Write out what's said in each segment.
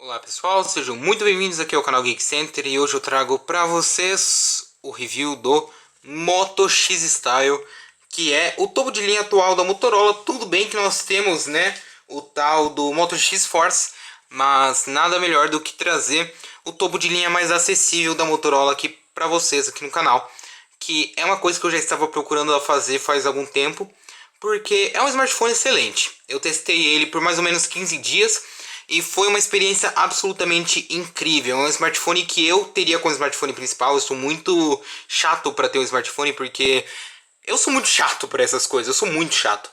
Olá pessoal, sejam muito bem-vindos aqui ao canal Geek Center e hoje eu trago para vocês o review do Moto X Style, que é o topo de linha atual da Motorola. Tudo bem que nós temos, né, o tal do Moto X Force, mas nada melhor do que trazer o topo de linha mais acessível da Motorola aqui para vocês aqui no canal, que é uma coisa que eu já estava procurando fazer faz algum tempo, porque é um smartphone excelente. Eu testei ele por mais ou menos 15 dias e foi uma experiência absolutamente incrível. É um smartphone que eu teria como smartphone principal. Eu sou muito chato para ter um smartphone, porque eu sou muito chato para essas coisas. Eu sou muito chato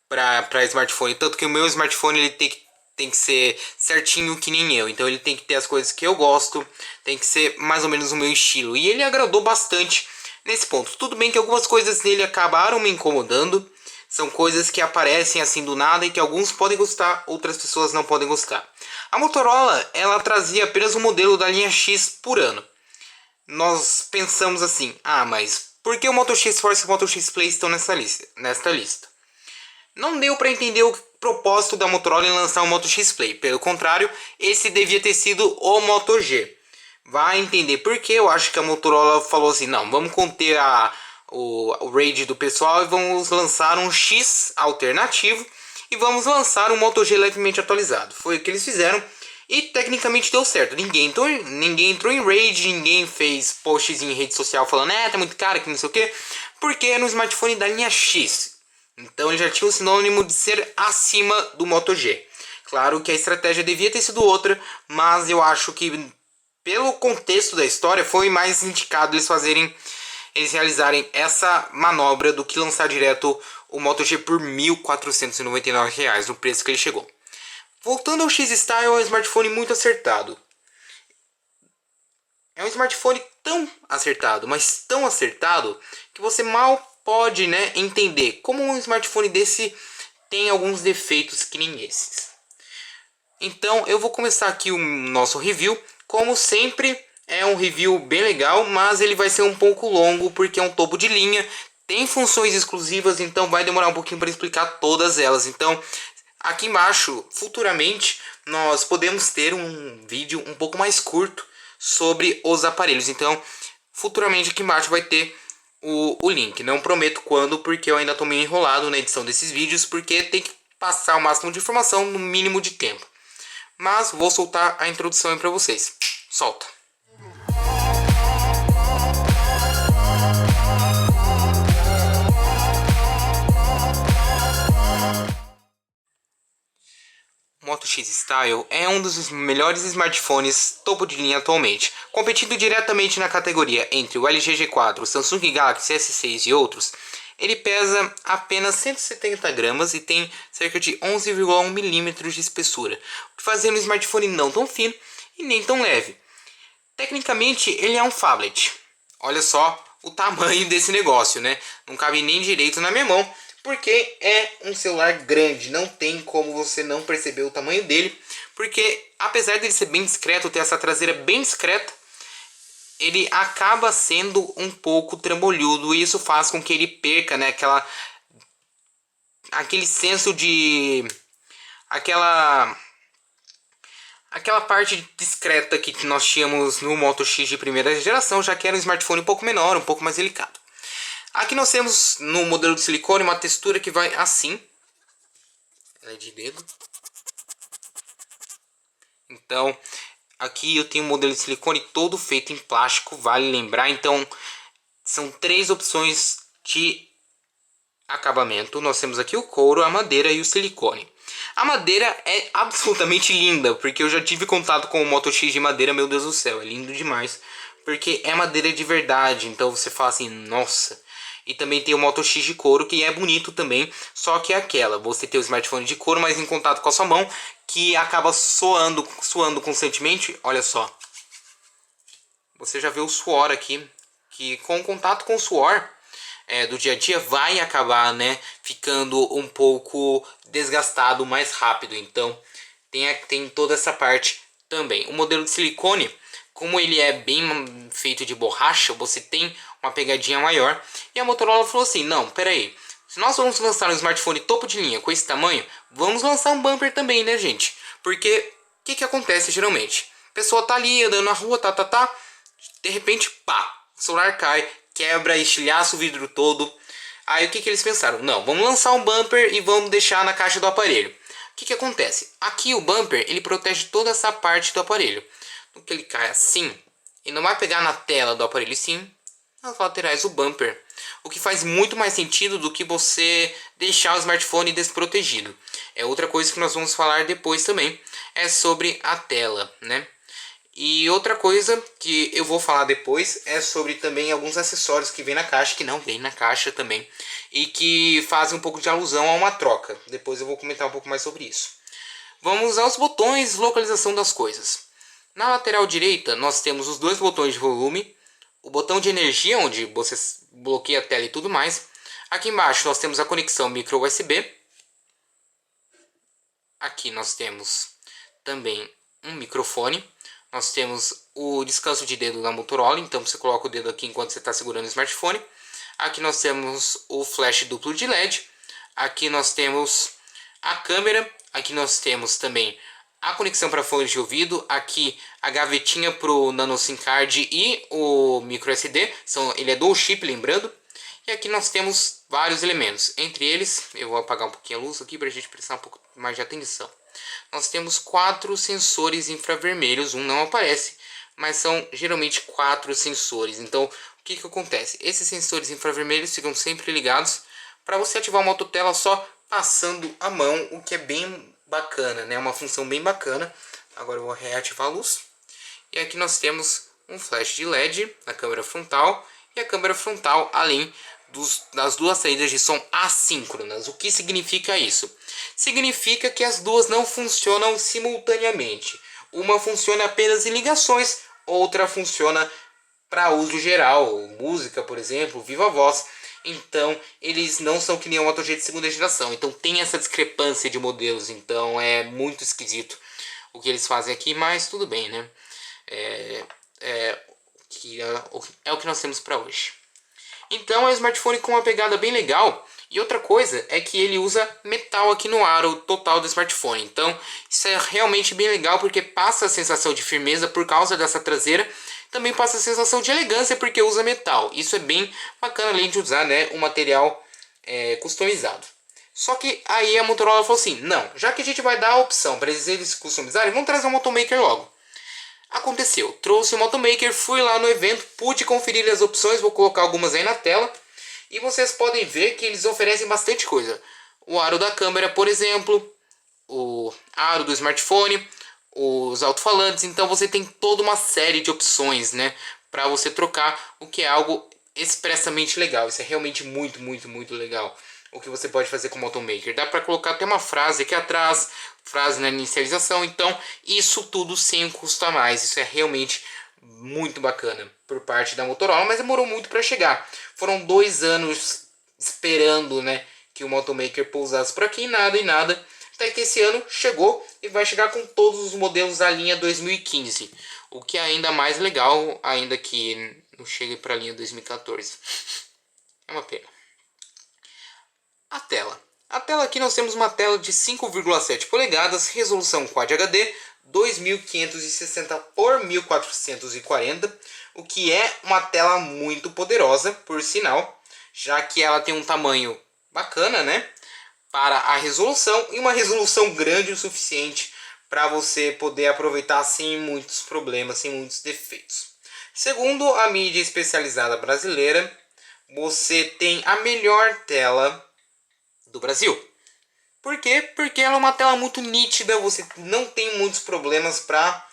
para smartphone. Tanto que o meu smartphone ele tem que ser certinho que nem eu. Então ele tem que ter as coisas que eu gosto. Tem que ser mais ou menos o meu estilo. E ele agradou bastante nesse ponto. Tudo bem que algumas coisas nele acabaram me incomodando. São coisas que aparecem assim do nada e que alguns podem gostar, outras pessoas não podem gostar. A Motorola, ela trazia apenas um modelo da linha X por ano. Nós pensamos assim, mas por que o Moto X Force e o Moto X Play estão nesta lista? Não deu para entender o propósito da Motorola em lançar o Moto X Play. Pelo contrário, esse devia ter sido o Moto G. Vai entender por que eu acho que a Motorola falou assim, não, vamos conter o raid do pessoal e vamos lançar um X alternativo e vamos lançar um Moto G levemente atualizado. Foi o que eles fizeram e tecnicamente deu certo. Ninguém entrou em raid, ninguém fez posts em rede social falando tá muito caro, que não sei o que, porque é no smartphone da linha X. Então ele já tinha o sinônimo de ser acima do Moto G. Claro que a estratégia devia ter sido outra, mas eu acho que pelo contexto da história foi mais indicado eles realizarem essa manobra do que lançar direto o Moto G por R$ 1.499, no preço que ele chegou. Voltando ao X-Style, é um smartphone muito acertado. É um smartphone tão acertado, mas tão acertado, que você mal pode, entender como um smartphone desse tem alguns defeitos que nem esses. Então eu vou começar aqui o nosso review. Como sempre, é um review bem legal, mas ele vai ser um pouco longo porque é um topo de linha. Tem funções exclusivas, então vai demorar um pouquinho para explicar todas elas. Então, aqui embaixo, futuramente, nós podemos ter um vídeo um pouco mais curto sobre os aparelhos. Então, futuramente aqui embaixo vai ter o link. Não prometo quando, porque eu ainda estou meio enrolado na edição desses vídeos, porque tem que passar o máximo de informação no mínimo de tempo. Mas vou soltar a introdução aí para vocês. Solta! O Moto X Style é um dos melhores smartphones topo de linha atualmente, competindo diretamente na categoria entre o LG G4, o Samsung Galaxy S6 e outros. Ele pesa apenas 170 gramas e tem cerca de 11,1 milímetros de espessura, fazendo um smartphone não tão fino e nem tão leve. Tecnicamente, ele é um phablet. Olha só o tamanho desse negócio, né? Não cabe nem direito na minha mão, porque é um celular grande. Não tem como você não perceber o tamanho dele, porque apesar dele ser bem discreto, ter essa traseira bem discreta, ele acaba sendo um pouco trambolhudo e isso faz com que ele perca, aquele senso de aquela parte discreta que nós tínhamos no Moto X de primeira geração, já que era um smartphone um pouco menor, um pouco mais delicado. Aqui nós temos no modelo de silicone uma textura que vai assim. Ela é de dedo. Então, aqui eu tenho um modelo de silicone todo feito em plástico, vale lembrar. Então, são 3 opções de acabamento. Nós temos aqui o couro, a madeira e o silicone. A madeira é absolutamente linda, porque eu já tive contato com o Moto X de madeira, meu Deus do céu, é lindo demais. Porque é madeira de verdade, então você fala assim, nossa. E também tem o Moto X de couro, que é bonito também, só que é aquela, você tem o smartphone de couro, mas em contato com a sua mão, que acaba suando constantemente, olha só. Você já vê o suor aqui, que com contato com o suor do dia a dia vai acabar, ficando um pouco desgastado mais rápido. Então tem toda essa parte também. O modelo de silicone, como ele é bem feito de borracha, você tem uma pegadinha maior. E a Motorola falou assim, não, pera aí, se nós vamos lançar um smartphone topo de linha com esse tamanho, vamos lançar um bumper também, né, gente? Porque que acontece geralmente? A pessoa tá ali andando na rua, de repente, pá, o celular cai, quebra, estilhaça o vidro todo. Aí o que eles pensaram? Não, vamos lançar um bumper e vamos deixar na caixa do aparelho. O que acontece? Aqui o bumper, ele protege toda essa parte do aparelho. No que ele cai assim, ele não vai pegar na tela do aparelho, sim nas laterais do bumper. O que faz muito mais sentido do que você deixar o smartphone desprotegido. É outra coisa que nós vamos falar depois também, é sobre a tela, né? E outra coisa que eu vou falar depois é sobre também alguns acessórios que vem na caixa, que não vem na caixa também, e que fazem um pouco de alusão a uma troca. Depois eu vou comentar um pouco mais sobre isso. Vamos aos botões de localização das coisas. Na lateral direita nós temos os dois botões de volume, o botão de energia onde você bloqueia a tela e tudo mais. Aqui embaixo nós temos a conexão micro USB. Aqui nós temos também um microfone. Nós temos o descanso de dedo da Motorola, então você coloca o dedo aqui enquanto você está segurando o smartphone. Aqui nós temos o flash duplo de LED. Aqui nós temos a câmera. Aqui nós temos também a conexão para fones de ouvido. Aqui a gavetinha para o nano SIM card e o micro SD. Ele é dual chip, lembrando. E aqui nós temos vários elementos. Entre eles, eu vou apagar um pouquinho a luz aqui para a gente prestar um pouco mais de atenção. Nós temos 4 sensores infravermelhos, um não aparece, mas são geralmente 4 sensores. Então, o que acontece? Esses sensores infravermelhos ficam sempre ligados para você ativar uma autotela só passando a mão, o que é bem bacana, né? Uma função bem bacana. Agora eu vou reativar a luz. E aqui nós temos um flash de LED na câmera frontal e a câmera frontal além das duas saídas de som assíncronas. O que significa isso? Significa que as duas não funcionam simultaneamente. Uma funciona apenas em ligações, outra funciona para uso geral, música, por exemplo, viva voz. Então, eles não são que nem o Moto G de segunda geração. Então, tem essa discrepância de modelos. Então, é muito esquisito o que eles fazem aqui, mas tudo bem, né? É o que nós temos para hoje. Então é um smartphone com uma pegada bem legal. E outra coisa é que ele usa metal aqui no aro total do smartphone. Então isso é realmente bem legal porque passa a sensação de firmeza por causa dessa traseira. Também passa a sensação de elegância porque usa metal. Isso é bem bacana além de usar, né, um material customizado. Só que aí a Motorola falou assim, não, já que a gente vai dar a opção para eles customizarem, vamos trazer um Motomaker logo. Aconteceu, trouxe o Motomaker, fui lá no evento, pude conferir as opções, vou colocar algumas aí na tela. E vocês podem ver que eles oferecem bastante coisa. O aro da câmera, por exemplo, o aro do smartphone, os alto-falantes. Então você tem toda uma série de opções, né, para você trocar, o que é algo expressamente legal. Isso é realmente muito, muito, muito legal. O que você pode fazer com o Motomaker. Dá para colocar até uma frase aqui atrás, frase na inicialização. Então, isso tudo sem um custo a mais. Isso é realmente muito bacana por parte da Motorola, mas demorou muito para chegar. Foram 2 anos esperando, né, que o Motomaker pousasse por aqui, e nada. Até que esse ano chegou e vai chegar com todos os modelos da linha 2015. O que é ainda mais legal, ainda que não chegue para a linha 2014. É uma pena. A tela. A tela aqui nós temos uma tela de 5,7 polegadas, resolução Quad HD, 2560 por 1440, o que é uma tela muito poderosa, por sinal, já que ela tem um tamanho bacana, né, para a resolução e uma resolução grande o suficiente para você poder aproveitar sem muitos problemas, sem muitos defeitos. Segundo a mídia especializada brasileira, você tem a melhor tela do Brasil. Por quê? Porque ela é uma tela muito nítida, você não tem muitos problemas para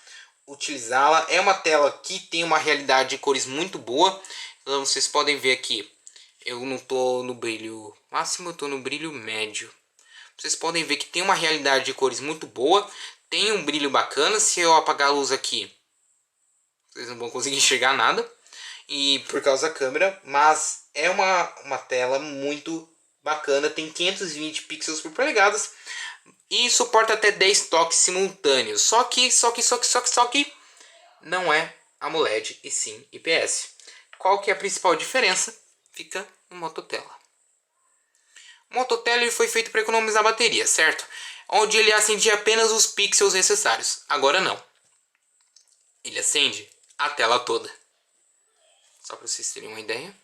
utilizá-la. É uma tela que tem uma realidade de cores muito boa. Então vocês podem ver aqui, eu não estou no brilho máximo, eu estou no brilho médio. Vocês podem ver que tem uma realidade de cores muito boa, tem um brilho bacana. Se eu apagar a luz aqui, vocês não vão conseguir enxergar nada, e por causa da câmera, mas é uma tela muito bacana, tem 520 pixels por polegadas e suporta até 10 toques simultâneos. Só que não é AMOLED e sim IPS. Qual que é a principal diferença? Fica no Mototela. O Mototela foi feito para economizar bateria, certo? onde ele acende apenas os pixels necessários. Agora não. Ele acende a tela toda. Só para vocês terem uma ideia.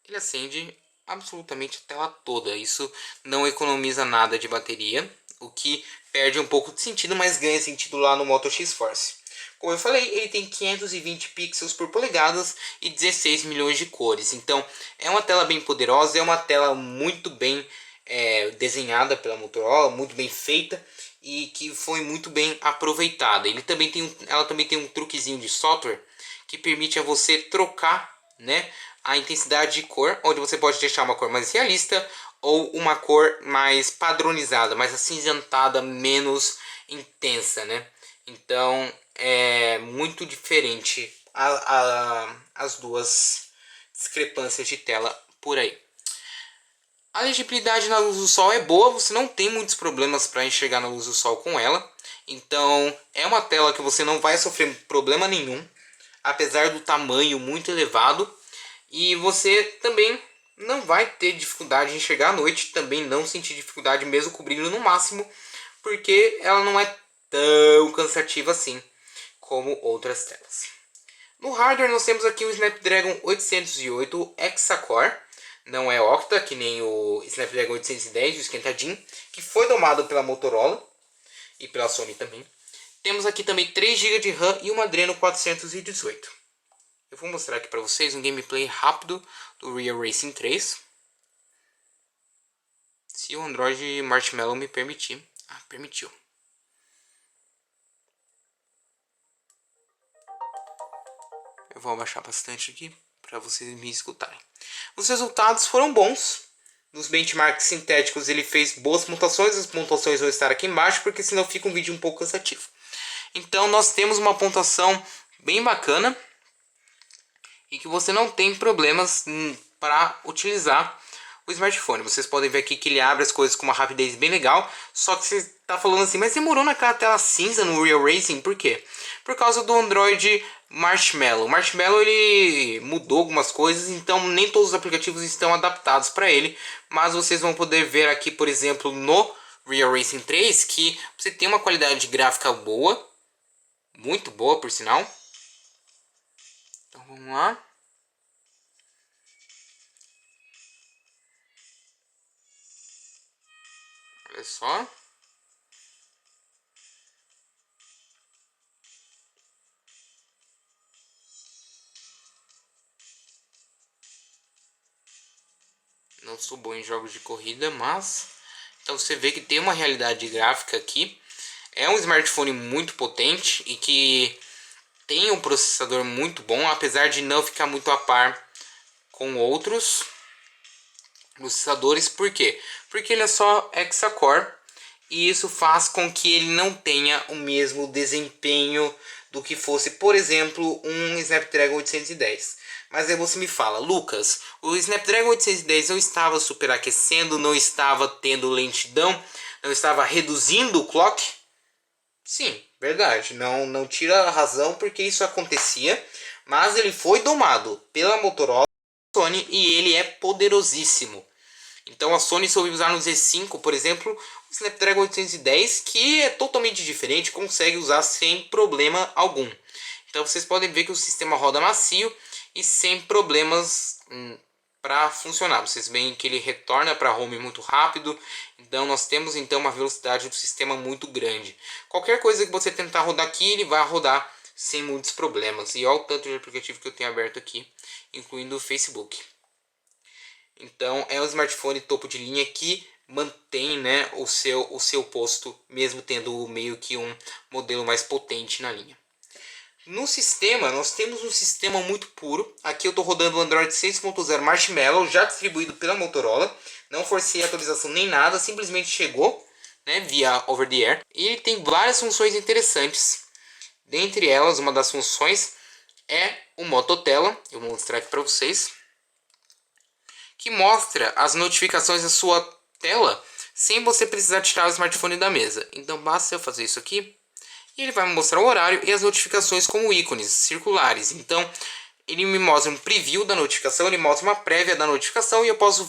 Ele acende absolutamente a tela toda. Isso não economiza nada de bateria, o que perde um pouco de sentido, mas ganha sentido lá no Moto X Force. Como eu falei, ele tem 520 pixels por polegadas e 16 milhões de cores. Então é uma tela bem poderosa, é uma tela muito bem desenhada pela Motorola, muito bem feita e que foi muito bem aproveitada. Ela também tem um truquezinho de software que permite a você trocar, né, a intensidade de cor, onde você pode deixar uma cor mais realista ou uma cor mais padronizada, mais acinzentada, menos intensa, né? Então é muito diferente as duas discrepâncias de tela por aí. A legibilidade na luz do sol é boa, você não tem muitos problemas para enxergar na luz do sol com ela. Então é uma tela que você não vai sofrer problema nenhum, apesar do tamanho muito elevado. E você também não vai ter dificuldade em enxergar à noite, também não sentir dificuldade mesmo com o brilho no máximo, porque ela não é tão cansativa assim como outras telas. No hardware nós temos aqui o Snapdragon 808 Hexa-Core, não é octa, que nem o Snapdragon 810, o esquentadinho, que foi domado pela Motorola e pela Sony também. Temos aqui também 3 GB de RAM e uma Adreno 418. Eu vou mostrar aqui para vocês um gameplay rápido do Real Racing 3. Se o Android Marshmallow me permitir. Ah, permitiu. Eu vou abaixar bastante aqui para vocês me escutarem. Os resultados foram bons. Nos benchmarks sintéticos ele fez boas pontuações. As pontuações vão estar aqui embaixo, porque senão fica um vídeo um pouco cansativo. Então nós temos uma pontuação bem bacana e que você não tem problemas para utilizar o smartphone. Vocês podem ver aqui que ele abre as coisas com uma rapidez bem legal. Só que você está falando assim, mas demorou naquela tela cinza no Real Racing, por quê? Por causa do Android Marshmallow. O Marshmallow ele mudou algumas coisas, então nem todos os aplicativos estão adaptados para ele. Mas vocês vão poder ver aqui, por exemplo, no Real Racing 3, que você tem uma qualidade gráfica boa, muito boa por sinal. Então vamos lá. Olha só. Não sou bom em jogos de corrida, mas... Então você vê que tem uma realidade gráfica aqui. É um smartphone muito potente e que tem um processador muito bom, apesar de não ficar muito a par com outros processadores. Por quê? Porque ele é só Hexa-Core e isso faz com que ele não tenha o mesmo desempenho do que fosse, por exemplo, um Snapdragon 810. Mas aí você me fala, Lucas, o Snapdragon 810 não estava superaquecendo, não estava tendo lentidão, não estava reduzindo o clock? Sim, verdade. Não tira a razão porque isso acontecia, mas ele foi domado pela Motorola e Sony e ele é poderosíssimo. Então a Sony soube usar no Z5, por exemplo, o Snapdragon 810, que é totalmente diferente, consegue usar sem problema algum. Então vocês podem ver que o sistema roda macio e sem problemas para funcionar. Vocês veem que ele retorna para home muito rápido. Então nós temos então uma velocidade do sistema muito grande. Qualquer coisa que você tentar rodar aqui, ele vai rodar sem muitos problemas. E olha o tanto de aplicativo que eu tenho aberto aqui, incluindo o Facebook. Então é um smartphone topo de linha que mantém, né, o seu posto, mesmo tendo meio que um modelo mais potente na linha. No sistema, nós temos um sistema muito puro. Aqui eu estou rodando o Android 6.0 Marshmallow, já distribuído pela Motorola. Não forcei a atualização nem nada, simplesmente chegou, né, via over the air. E ele tem várias funções interessantes. Dentre elas, uma das funções é o Mototela. Eu vou mostrar aqui para vocês. Que mostra as notificações da sua tela sem você precisar tirar o smartphone da mesa. Então basta eu fazer isso aqui. E ele vai me mostrar o horário e as notificações como ícones circulares. Então, ele me mostra um preview da notificação, ele mostra uma prévia da notificação e eu posso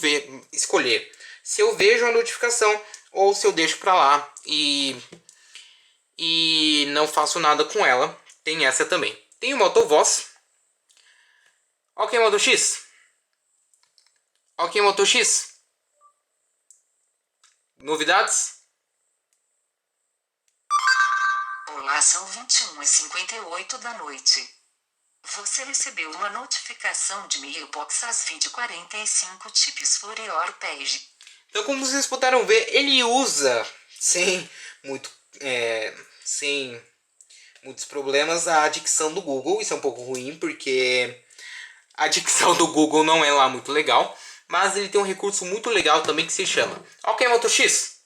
escolher se eu vejo a notificação ou se eu deixo pra lá e não faço nada com ela. Tem essa também. Tem o Motovoz. Ok, Moto X. Ok, Moto X. Novidades? Olá, são 21h58 da noite. Você recebeu uma notificação de mailbox às 20h45 tips for your page. Então, como vocês puderam ver, ele usa muito, sem muitos problemas a dicção do Google. Isso é um pouco ruim porque a dicção do Google não é lá muito legal. Mas ele tem um recurso muito legal também que se chama: Ok, Moto X,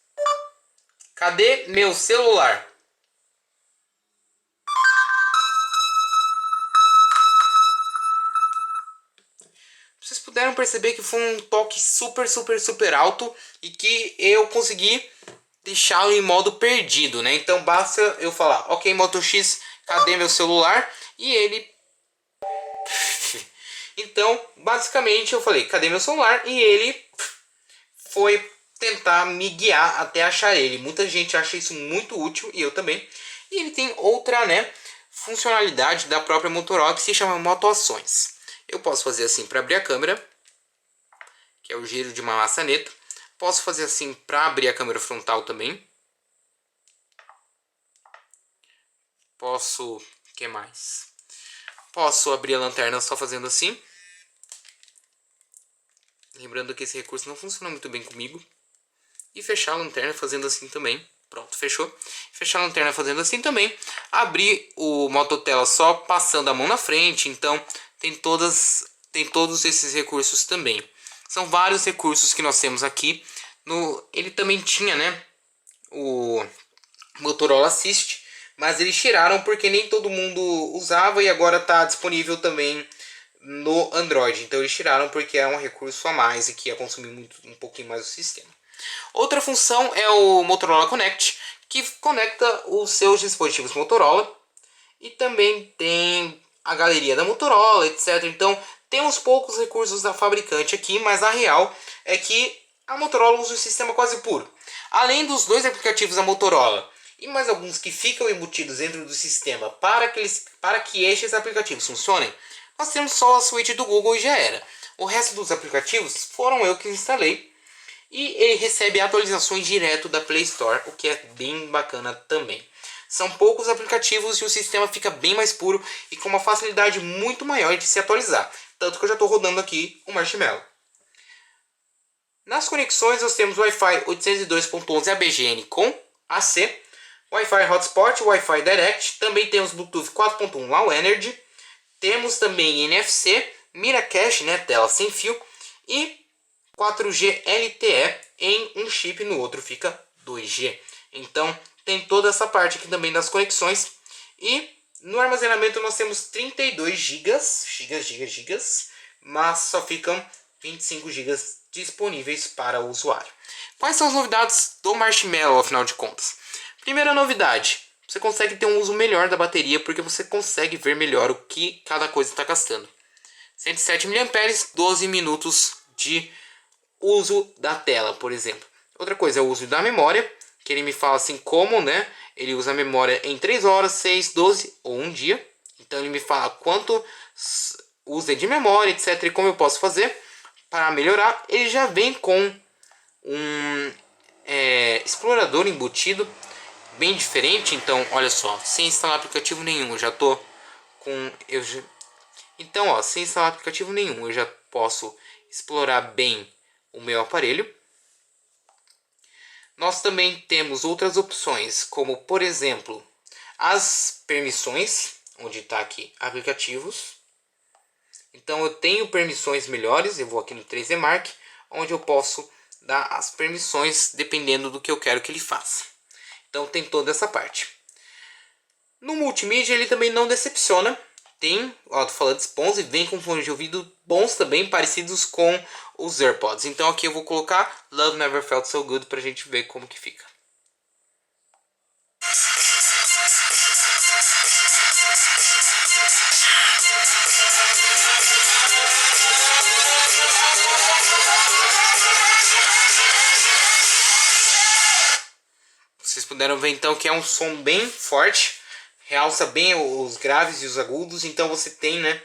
cadê meu celular? Vocês puderam perceber que foi um toque super alto e que eu consegui deixá-lo em modo perdido, né? Então basta eu falar: Ok, Moto X, cadê meu celular? E ele... Então, basicamente eu falei: cadê meu celular? E ele foi tentar me guiar até achar ele. Muita gente acha isso muito útil, e eu também. E ele tem outra, né, funcionalidade da própria Motorola que se chama Motoações. Eu posso fazer assim para abrir a câmera, que é o giro de uma maçaneta. Posso fazer assim para abrir a câmera frontal também. Posso... que mais? Posso abrir a lanterna só fazendo assim. Lembrando que esse recurso não funciona muito bem comigo. E fechar a lanterna fazendo assim também. Pronto, fechou. Fechar a lanterna fazendo assim também. Abrir o mototela só passando a mão na frente. Então tem todos esses recursos também. São vários recursos que nós temos aqui. Ele também tinha, né, o Motorola Assist, mas eles tiraram porque nem todo mundo usava e agora está disponível também no Android. Então eles tiraram porque é um recurso a mais e que ia consumir um pouquinho mais o sistema. Outra função é o Motorola Connect, que conecta os seus dispositivos Motorola e também tem a galeria da Motorola, etc. Então temos poucos recursos da fabricante aqui, mas a real é que a Motorola usa um sistema quase puro. Além dos dois aplicativos da Motorola e mais alguns que ficam embutidos dentro do sistema para que estes aplicativos funcionem, nós temos só a suíte do Google e já era. O resto dos aplicativos foram eu que instalei e ele recebe atualizações direto da Play Store, o que é bem bacana também. São poucos aplicativos e o sistema fica bem mais puro e com uma facilidade muito maior de se atualizar. Tanto que eu já estou rodando aqui o Marshmallow. Nas conexões nós temos Wi-Fi 802.11 ABGN com AC, Wi-Fi Hotspot, Wi-Fi Direct, também temos Bluetooth 4.1 Low Energy, temos também NFC, Mira Cache, né, tela sem fio, e 4G LTE em um chip, no outro fica 2G. Então tem toda essa parte aqui também das conexões. E no armazenamento nós temos 32 GB, mas só ficam 25 GB disponíveis para o usuário. Quais são as novidades do Marshmallow, afinal de contas? Primeira novidade: você consegue ter um uso melhor da bateria porque você consegue ver melhor o que cada coisa está gastando. 107 mAh, 12 minutos de uso da tela, por exemplo. Outra coisa é o uso da memória, que ele me fala assim como, né? Ele usa a memória em 3 horas, 6, 12 ou um dia. Então ele me fala quanto usa de memória, etc. E como eu posso fazer para melhorar. Ele já vem com um explorador embutido, bem diferente. Então, olha só, sem instalar aplicativo nenhum, eu já tô com... Então, ó, sem instalar aplicativo nenhum, eu já posso explorar bem o meu aparelho. Nós também temos outras opções, como por exemplo, as permissões, onde está aqui aplicativos. Então eu tenho permissões melhores, eu vou aqui no 3D Mark, onde eu posso dar as permissões dependendo do que eu quero que ele faça. Então tem toda essa parte. No multimídia ele também não decepciona. Tem alto-falantes bons e vem com fones de ouvido bons também, parecidos com os AirPods. Então aqui eu vou colocar Love Never Felt So Good pra gente ver como que fica. Puderam ver então que é um som bem forte, realça bem os graves e os agudos, então você tem, né,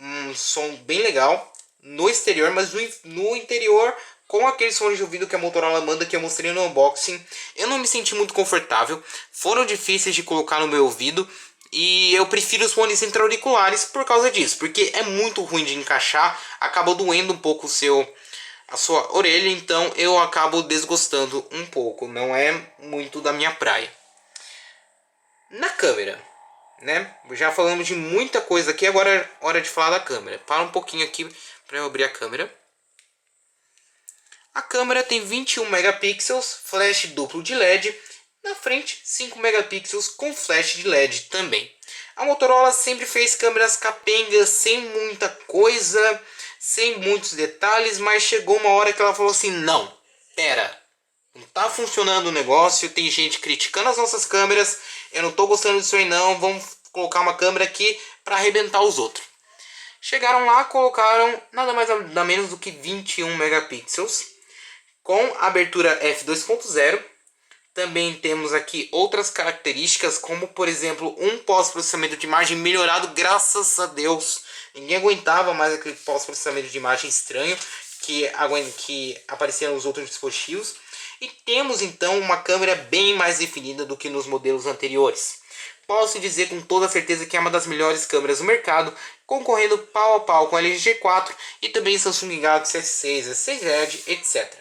um som bem legal no exterior, mas no interior, com aqueles fones de ouvido que a Motorola manda, que eu mostrei no unboxing, eu não me senti muito confortável, foram difíceis de colocar no meu ouvido, e eu prefiro os fones intra-auriculares por causa disso, porque é muito ruim de encaixar, acaba doendo um pouco a sua orelha, então eu acabo desgostando um pouco, não é muito da minha praia. Na câmera, né? Já falamos de muita coisa aqui, agora é hora de falar da câmera. Para um pouquinho aqui para eu abrir a câmera. A câmera tem 21 megapixels, flash duplo de LED. Na frente, 5 megapixels com flash de LED também. A Motorola sempre fez câmeras capengas, sem muita coisa, sem muitos detalhes, mas chegou uma hora que ela falou assim, não, pera, não tá funcionando o negócio, tem gente criticando as nossas câmeras, eu não tô gostando disso aí não, vamos colocar uma câmera aqui para arrebentar os outros. Chegaram lá, colocaram nada mais nada menos do que 21 megapixels, com abertura f2.0. Também temos aqui outras características, como por exemplo um pós-processamento de imagem melhorado, graças a Deus. Ninguém aguentava mais aquele pós-processamento de imagem estranho que aparecia nos outros dispositivos. E temos então uma câmera bem mais definida do que nos modelos anteriores. Posso dizer com toda certeza que é uma das melhores câmeras do mercado, concorrendo pau a pau com a LG G4 e também Samsung Galaxy S6, S6 Edge, etc.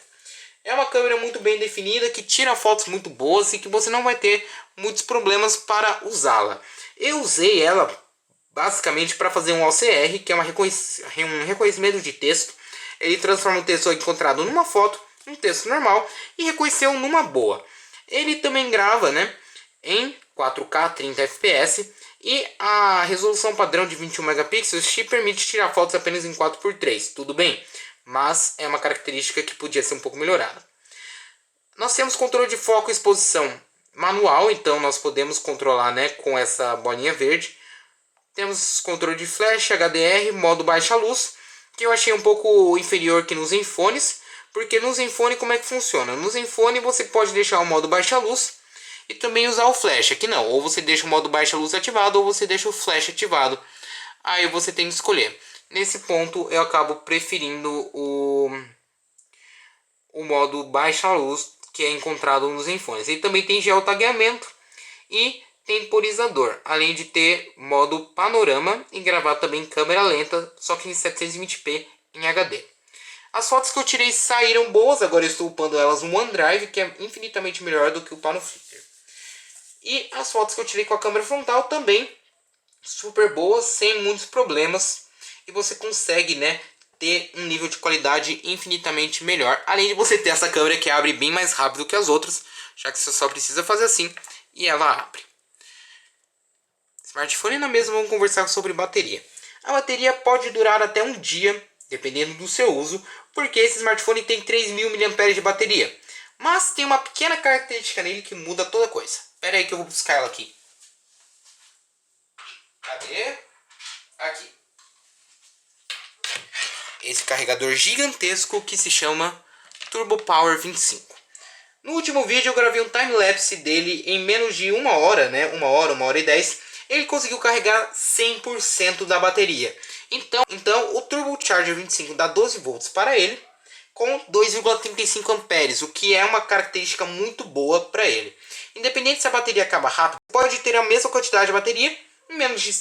É uma câmera muito bem definida, que tira fotos muito boas e que você não vai ter muitos problemas para usá-la. Eu usei ela basicamente para fazer um OCR, que é um reconhecimento de texto. Ele transforma o texto encontrado numa foto, um texto normal, e reconheceu numa boa. Ele também grava, né, em 4K 30 fps e a resolução padrão de 21 megapixels te permite tirar fotos apenas em 4x3, tudo bem, mas é uma característica que podia ser um pouco melhorada. Nós temos controle de foco e exposição manual, então nós podemos controlar, né, com essa bolinha verde. Temos controle de flash, HDR, modo baixa luz, que eu achei um pouco inferior que nos Zenfones, porque no Zenfone como é que funciona? No Zenfone você pode deixar o modo baixa luz e também usar o flash. Aqui não, ou você deixa o modo baixa luz ativado ou você deixa o flash ativado. Aí você tem que escolher. Nesse ponto eu acabo preferindo o modo baixa luz, que é encontrado nos Zenfones. Ele também tem geotagueamento e temporizador, além de ter modo panorama e gravar também câmera lenta, só que em 720p em HD. As fotos que eu tirei saíram boas, agora eu estou upando elas no OneDrive, que é infinitamente melhor do que upar no Flickr. E as fotos que eu tirei com a câmera frontal também super boas, sem muitos problemas. E você consegue, né, ter um nível de qualidade infinitamente melhor. Além de você ter essa câmera que abre bem mais rápido que as outras, já que você só precisa fazer assim e ela abre. Smartphone na mesa, vamos conversar sobre bateria. A bateria pode durar até um dia, dependendo do seu uso, porque esse smartphone tem 3.000 mAh de bateria. Mas tem uma pequena característica nele que muda toda a coisa. Espera aí que eu vou buscar ela aqui. Cadê? Aqui. Esse carregador gigantesco que se chama Turbo Power 25. No último vídeo eu gravei um time-lapse dele em menos de uma hora, né? Uma hora e 10. Ele conseguiu carregar 100% da bateria. Então o Turbo Charger 25 dá 12 volts para ele com 2,35 amperes, o que é uma característica muito boa para ele. Independente se a bateria acaba rápido, pode ter a mesma quantidade de bateria em menos de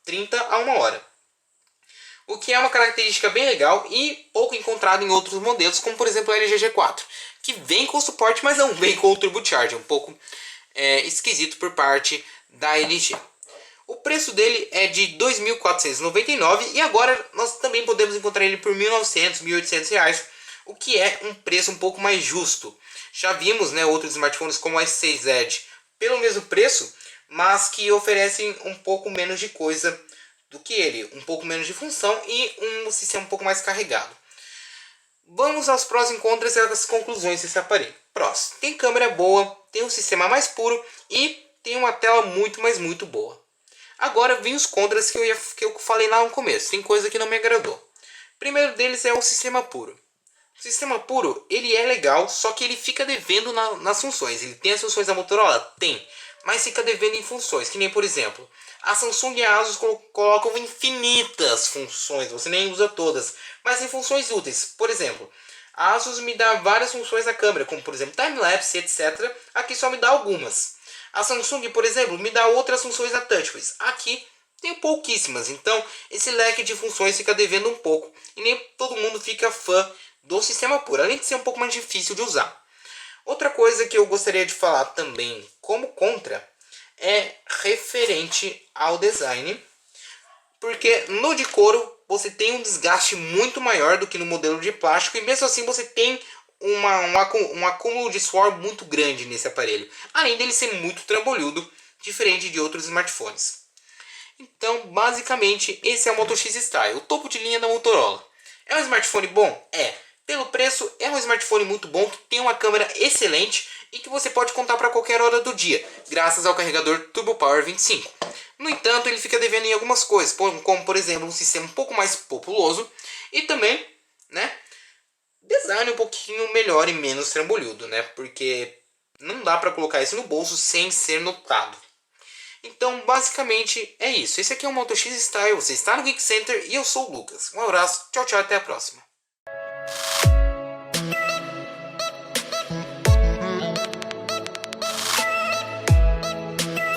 30 a uma hora. O que é uma característica bem legal e pouco encontrada em outros modelos, como por exemplo a LG G4, que vem com suporte, mas não vem com o Turbo Charger, um pouco esquisito por parte da LG. O preço dele é de R$ 2.499 e agora nós também podemos encontrar ele por R$ 1.900, R$ 1.800, o que é um preço um pouco mais justo. Já vimos, né, outros smartphones como o S6 Edge pelo mesmo preço, mas que oferecem um pouco menos de coisa do que ele, um pouco menos de função e um sistema um pouco mais carregado. Vamos aos prós e contras e às conclusões desse aparelho. Prós: tem câmera boa, tem um sistema mais puro e tem uma tela muito, mas muito boa. Agora vem os contras que eu falei lá no começo, tem coisa que não me agradou. O primeiro deles é o sistema puro. O sistema puro, ele é legal, só que ele fica devendo nas funções. Ele tem as funções da Motorola? Tem. Mas fica devendo em funções, que nem, por exemplo, a Samsung e a Asus colocam infinitas funções, você nem usa todas, mas tem funções úteis. Por exemplo, a Asus me dá várias funções da câmera, como por exemplo time-lapse, etc. Aqui só me dá algumas. A Samsung, por exemplo, me dá outras funções da TouchWiz. Aqui tem pouquíssimas, então esse leque de funções fica devendo um pouco. E nem todo mundo fica fã do sistema puro, além de ser um pouco mais difícil de usar. Outra coisa que eu gostaria de falar também como contra é referente ao design, porque no de couro você tem um desgaste muito maior do que no modelo de plástico, e mesmo assim você tem um acúmulo de suor muito grande nesse aparelho, além dele ser muito trambolhudo, diferente de outros smartphones. Então, basicamente, esse é o Moto X Style, o topo de linha da Motorola. É um smartphone bom? É. Pelo preço, é um smartphone muito bom, que tem uma câmera excelente e que você pode contar para qualquer hora do dia, graças ao carregador Turbo Power 25. No entanto, ele fica devendo em algumas coisas, como por exemplo, um sistema um pouco mais populoso e também, né, design um pouquinho melhor e menos trambolhudo, né, porque não dá para colocar isso no bolso sem ser notado. Então, basicamente, é isso. Esse aqui é o Moto X Style, você está no Geek Center e eu sou o Lucas. Um abraço, tchau, tchau, até a próxima.